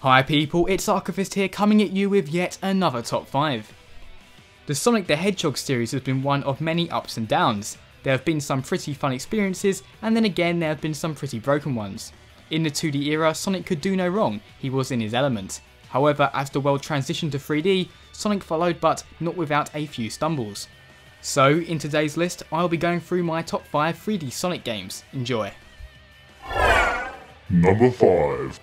Hi people, it's Archivist here coming at you with yet another top 5. The Sonic the Hedgehog series has been one of many ups and downs. There have been some pretty fun experiences, and then again there have been some pretty broken ones. In the 2D era, Sonic could do no wrong, he was in his element. However, as the world transitioned to 3D, Sonic followed, but not without a few stumbles. So, in today's list, I'll be going through my top 5 3D Sonic games. Enjoy. Number 5.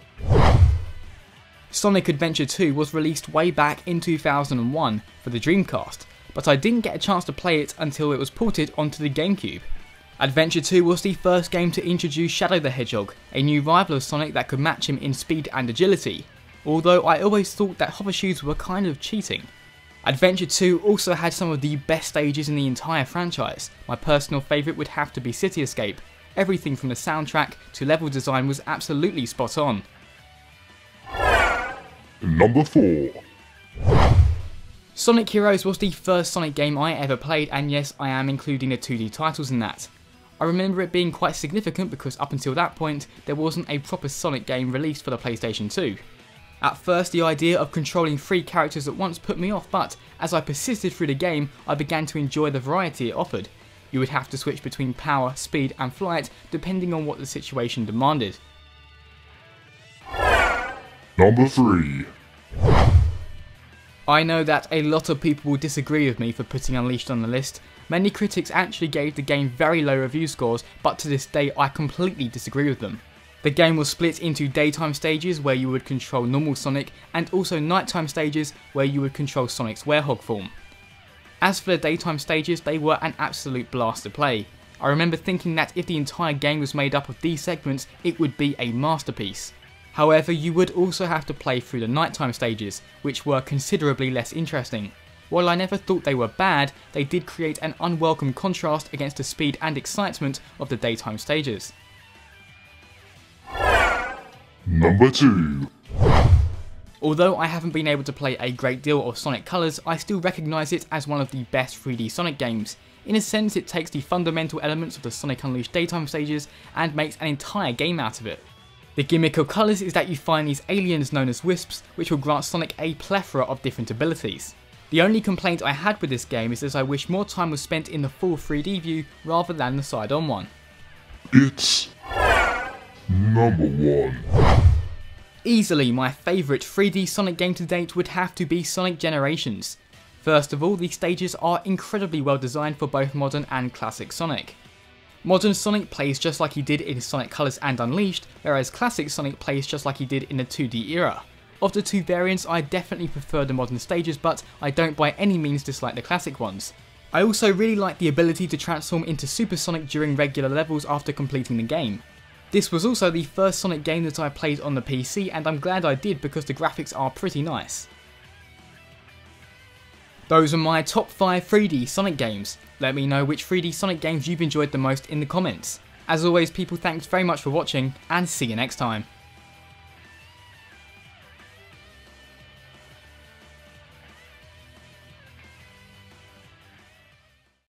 Sonic Adventure 2 was released way back in 2001 for the Dreamcast, but I didn't get a chance to play it until it was ported onto the GameCube. Adventure 2 was the first game to introduce Shadow the Hedgehog, a new rival of Sonic that could match him in speed and agility, although I always thought that hovershoes were kind of cheating. Adventure 2 also had some of the best stages in the entire franchise. My personal favourite would have to be City Escape. Everything from the soundtrack to level design was absolutely spot on. Number 4. Sonic Heroes was the first Sonic game I ever played, and yes, I am including the 2D titles in that. I remember it being quite significant because up until that point, there wasn't a proper Sonic game released for the PlayStation 2. At first, the idea of controlling 3 characters at once put me off, but as I persisted through the game, I began to enjoy the variety it offered. You would have to switch between power, speed and flight depending on what the situation demanded. Number 3. I know that a lot of people will disagree with me for putting Unleashed on the list. Many critics actually gave the game very low review scores, but to this day I completely disagree with them. The game was split into daytime stages where you would control normal Sonic, and also nighttime stages where you would control Sonic's werehog form. As for the daytime stages, they were an absolute blast to play. I remember thinking that if the entire game was made up of these segments, it would be a masterpiece. However, you would also have to play through the nighttime stages, which were considerably less interesting. While I never thought they were bad, they did create an unwelcome contrast against the speed and excitement of the daytime stages. Number 2. Although I haven't been able to play a great deal of Sonic Colors, I still recognise it as one of the best 3D Sonic games. In a sense, it takes the fundamental elements of the Sonic Unleashed daytime stages and makes an entire game out of it. The gimmick of Colors is that you find these aliens known as Wisps, which will grant Sonic a plethora of different abilities. The only complaint I had with this game is that I wish more time was spent in the full 3D view rather than the side-on one. It's number 1. Easily my favourite 3D Sonic game to date would have to be Sonic Generations. First of all, the stages are incredibly well designed for both modern and classic Sonic. Modern Sonic plays just like he did in Sonic Colors and Unleashed, whereas classic Sonic plays just like he did in the 2D era. Of the two variants, I definitely prefer the modern stages, but I don't by any means dislike the classic ones. I also really like the ability to transform into Super Sonic during regular levels after completing the game. This was also the first Sonic game that I played on the PC, and I'm glad I did because the graphics are pretty nice. Those are my top 5 3D Sonic games. Let me know which 3D Sonic games you've enjoyed the most in the comments. As always people, thanks very much for watching, and see you next time.